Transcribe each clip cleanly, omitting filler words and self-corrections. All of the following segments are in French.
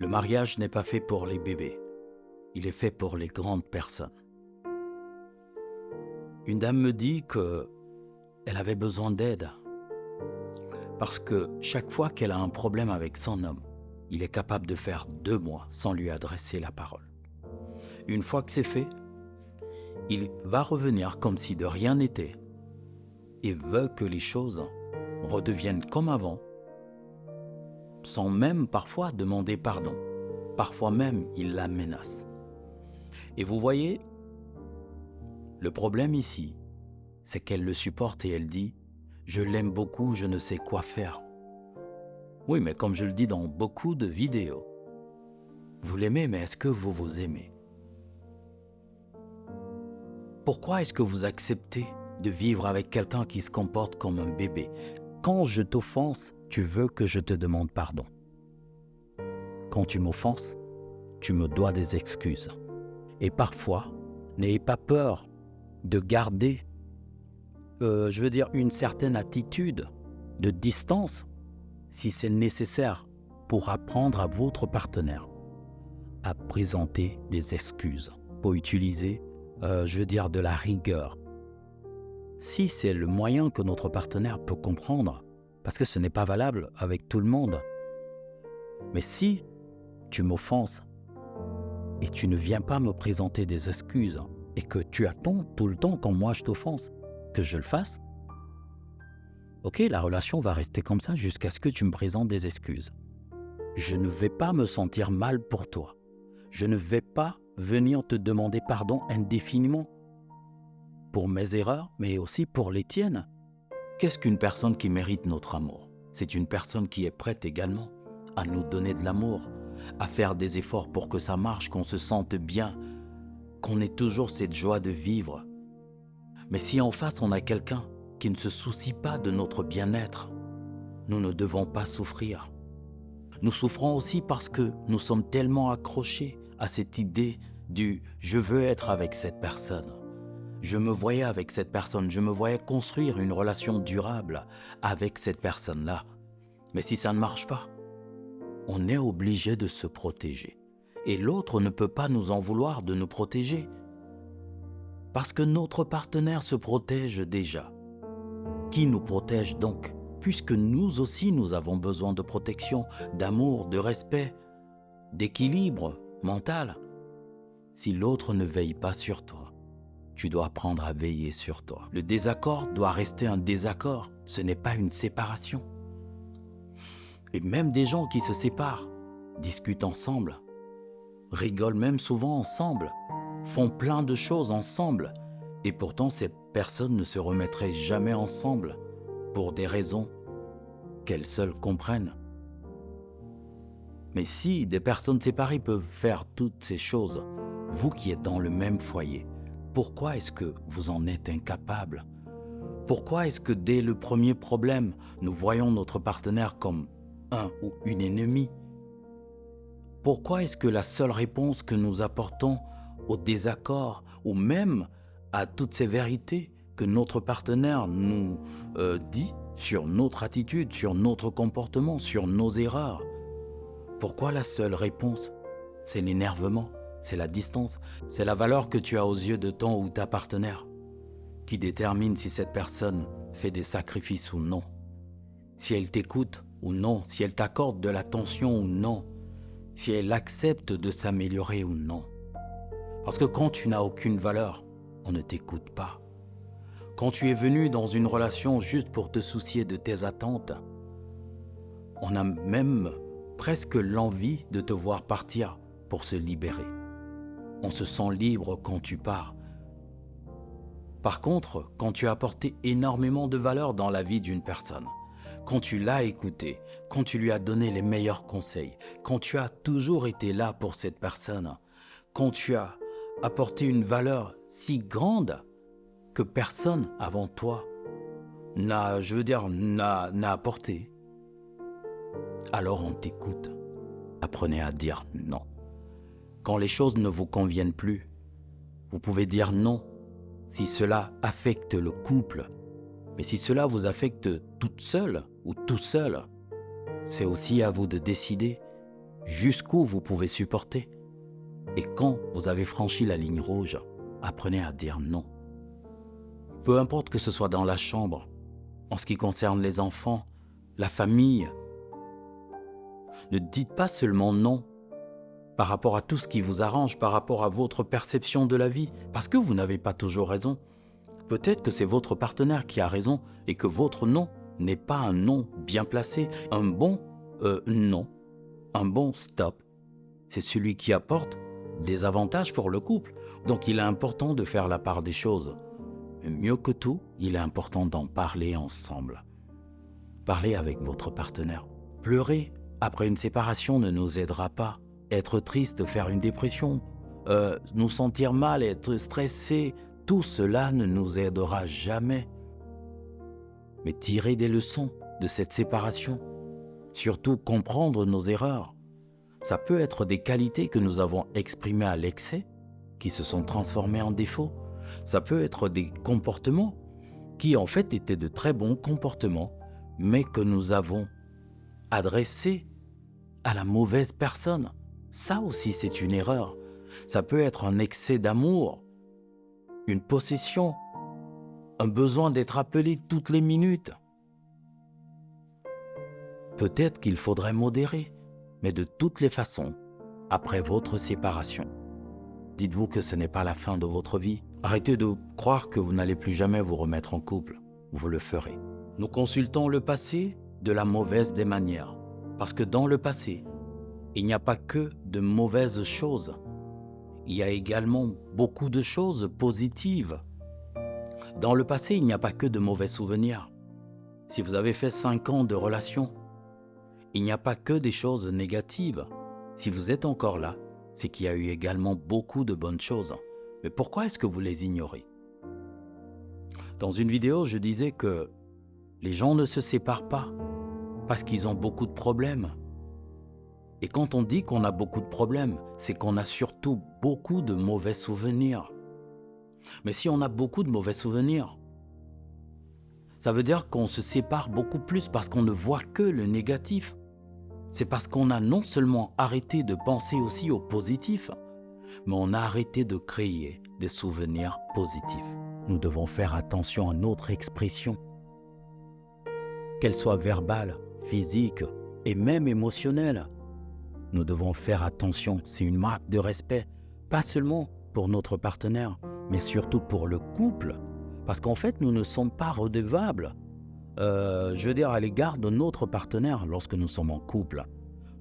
Le mariage n'est pas fait pour les bébés, il est fait pour les grandes personnes. Une dame me dit qu'elle avait besoin d'aide parce que chaque fois qu'elle a un problème avec son homme, il est capable de faire 2 mois sans lui adresser la parole. Une fois que c'est fait, il va revenir comme si de rien n'était et veut que les choses redeviennent comme avant, sans même parfois demander pardon. Parfois même, il la menace. Et vous voyez, le problème ici, c'est qu'elle le supporte et elle dit « Je l'aime beaucoup, je ne sais quoi faire ». Oui, mais comme je le dis dans beaucoup de vidéos, vous l'aimez, mais est-ce que vous vous aimez? Pourquoi est-ce que vous acceptez de vivre avec quelqu'un qui se comporte comme un bébé? Quand je t'offense, tu veux que je te demande pardon. Quand tu m'offenses, tu me dois des excuses. Et parfois, n'ayez pas peur de garder, une certaine attitude de distance si c'est nécessaire pour apprendre à votre partenaire à présenter des excuses, pour utiliser, de la rigueur. Si c'est le moyen que notre partenaire peut comprendre, parce que ce n'est pas valable avec tout le monde. Mais si tu m'offenses et tu ne viens pas me présenter des excuses et que tu attends tout le temps quand moi je t'offense que je le fasse, ok, la relation va rester comme ça jusqu'à ce que tu me présentes des excuses. Je ne vais pas me sentir mal pour toi. Je ne vais pas venir te demander pardon indéfiniment pour mes erreurs, mais aussi pour les tiennes. Qu'est-ce qu'une personne qui mérite notre amour? C'est une personne qui est prête également à nous donner de l'amour, à faire des efforts pour que ça marche, qu'on se sente bien, qu'on ait toujours cette joie de vivre. Mais si en face on a quelqu'un qui ne se soucie pas de notre bien-être, nous ne devons pas souffrir. Nous souffrons aussi parce que nous sommes tellement accrochés à cette idée du « je veux être avec cette personne ». Je me voyais avec cette personne, je me voyais construire une relation durable avec cette personne-là. Mais si ça ne marche pas, on est obligé de se protéger. Et l'autre ne peut pas nous en vouloir de nous protéger. Parce que notre partenaire se protège déjà. Qui nous protège donc? Puisque nous aussi nous avons besoin de protection, d'amour, de respect, d'équilibre mental. Si l'autre ne veille pas sur toi, tu dois apprendre à veiller sur toi. Le désaccord doit rester un désaccord, ce n'est pas une séparation. Et même des gens qui se séparent, discutent ensemble, rigolent même souvent ensemble, font plein de choses ensemble, et pourtant ces personnes ne se remettraient jamais ensemble pour des raisons qu'elles seules comprennent. Mais si des personnes séparées peuvent faire toutes ces choses, vous qui êtes dans le même foyer, pourquoi est-ce que vous en êtes incapable? Pourquoi est-ce que dès le premier problème, nous voyons notre partenaire comme un ou une ennemie? Pourquoi est-ce que la seule réponse que nous apportons au désaccord ou même à toutes ces vérités que notre partenaire nous dit sur notre attitude, sur notre comportement, sur nos erreurs, pourquoi la seule réponse, c'est l'énervement, c'est la distance, c'est la valeur que tu as aux yeux de ton ou ta partenaire qui détermine si cette personne fait des sacrifices ou non, si elle t'écoute ou non, si elle t'accorde de l'attention ou non, si elle accepte de s'améliorer ou non. Parce que quand tu n'as aucune valeur, on ne t'écoute pas. Quand tu es venu dans une relation juste pour te soucier de tes attentes, on a même presque l'envie de te voir partir pour se libérer. On se sent libre quand tu pars. Par contre, quand tu as apporté énormément de valeur dans la vie d'une personne, quand tu l'as écouté, quand tu lui as donné les meilleurs conseils, quand tu as toujours été là pour cette personne, quand tu as apporté une valeur si grande que personne avant toi n'a apporté, alors on t'écoute. Apprenez à dire non. Quand les choses ne vous conviennent plus, vous pouvez dire non si cela affecte le couple. Mais si cela vous affecte toute seule ou tout seul, c'est aussi à vous de décider jusqu'où vous pouvez supporter. Et quand vous avez franchi la ligne rouge, apprenez à dire non. Peu importe que ce soit dans la chambre, en ce qui concerne les enfants, la famille, ne dites pas seulement non par rapport à tout ce qui vous arrange, par rapport à votre perception de la vie, parce que vous n'avez pas toujours raison. Peut-être que c'est votre partenaire qui a raison et que votre non n'est pas un non bien placé. Un bon non, un bon stop, c'est celui qui apporte des avantages pour le couple. Donc il est important de faire la part des choses. Mais mieux que tout, il est important d'en parler ensemble. Parlez avec votre partenaire. Pleurer après une séparation ne nous aidera pas. Être triste, faire une dépression, nous sentir mal, être stressé, tout cela ne nous aidera jamais. Mais tirer des leçons de cette séparation, surtout comprendre nos erreurs, ça peut être des qualités que nous avons exprimées à l'excès, qui se sont transformées en défauts. Ça peut être des comportements qui en fait étaient de très bons comportements, mais que nous avons adressés à la mauvaise personne. Ça aussi, c'est une erreur. Ça peut être un excès d'amour, une possession, un besoin d'être appelé toutes les minutes. Peut-être qu'il faudrait modérer, mais de toutes les façons, après votre séparation, dites-vous que ce n'est pas la fin de votre vie. Arrêtez de croire que vous n'allez plus jamais vous remettre en couple. Vous le ferez. Nous consultons le passé de la mauvaise des manières, parce que dans le passé, il n'y a pas que de mauvaises choses. Il y a également beaucoup de choses positives. Dans le passé, il n'y a pas que de mauvais souvenirs. Si vous avez fait 5 ans de relation, il n'y a pas que des choses négatives. Si vous êtes encore là, c'est qu'il y a eu également beaucoup de bonnes choses. Mais pourquoi est-ce que vous les ignorez? Dans une vidéo, je disais que les gens ne se séparent pas parce qu'ils ont beaucoup de problèmes. Et quand on dit qu'on a beaucoup de problèmes, c'est qu'on a surtout beaucoup de mauvais souvenirs. Mais si on a beaucoup de mauvais souvenirs, ça veut dire qu'on se sépare beaucoup plus parce qu'on ne voit que le négatif. C'est parce qu'on a non seulement arrêté de penser aussi au positif, mais on a arrêté de créer des souvenirs positifs. Nous devons faire attention à notre expression, qu'elle soit verbale, physique et même émotionnelle. Nous devons faire attention, c'est une marque de respect, pas seulement pour notre partenaire, mais surtout pour le couple, parce qu'en fait, nous ne sommes pas redevables, à l'égard de notre partenaire lorsque nous sommes en couple.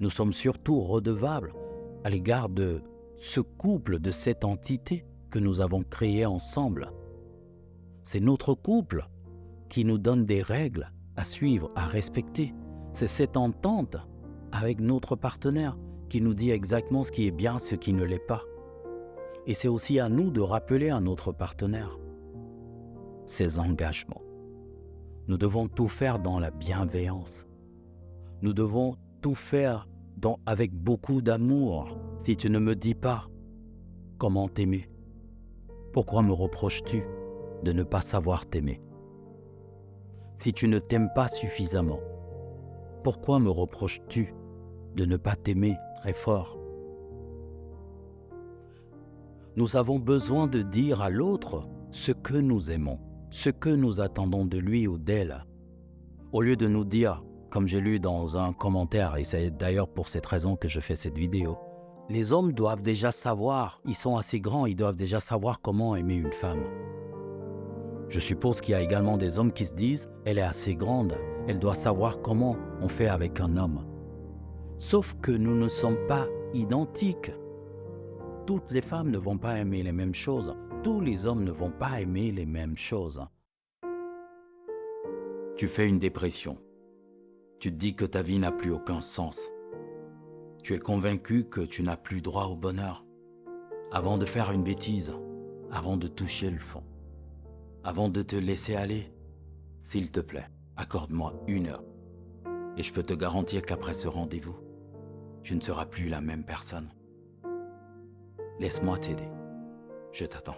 Nous sommes surtout redevables à l'égard de ce couple, de cette entité que nous avons créée ensemble. C'est notre couple qui nous donne des règles à suivre, à respecter. C'est cette entente avec notre partenaire qui nous dit exactement ce qui est bien, ce qui ne l'est pas. Et c'est aussi à nous de rappeler à notre partenaire ses engagements. Nous devons tout faire dans la bienveillance. Nous devons tout faire avec beaucoup d'amour. Si tu ne me dis pas comment t'aimer, pourquoi me reproches-tu de ne pas savoir t'aimer? Si tu ne t'aimes pas suffisamment, pourquoi me reproches-tu de ne pas t'aimer très fort? Nous avons besoin de dire à l'autre ce que nous aimons, ce que nous attendons de lui ou d'elle, au lieu de nous dire, comme j'ai lu dans un commentaire, et c'est d'ailleurs pour cette raison que je fais cette vidéo, les hommes doivent déjà savoir, ils sont assez grands, ils doivent déjà savoir comment aimer une femme. Je suppose qu'il y a également des hommes qui se disent, elle est assez grande, elle doit savoir comment on fait avec un homme. Sauf que nous ne sommes pas identiques. Toutes les femmes ne vont pas aimer les mêmes choses. Tous les hommes ne vont pas aimer les mêmes choses. Tu fais une dépression. Tu te dis que ta vie n'a plus aucun sens. Tu es convaincu que tu n'as plus droit au bonheur. Avant de faire une bêtise, avant de toucher le fond, avant de te laisser aller, s'il te plaît, accorde-moi 1 heure. Et je peux te garantir qu'après ce rendez-vous, tu ne seras plus la même personne. Laisse-moi t'aider. Je t'attends.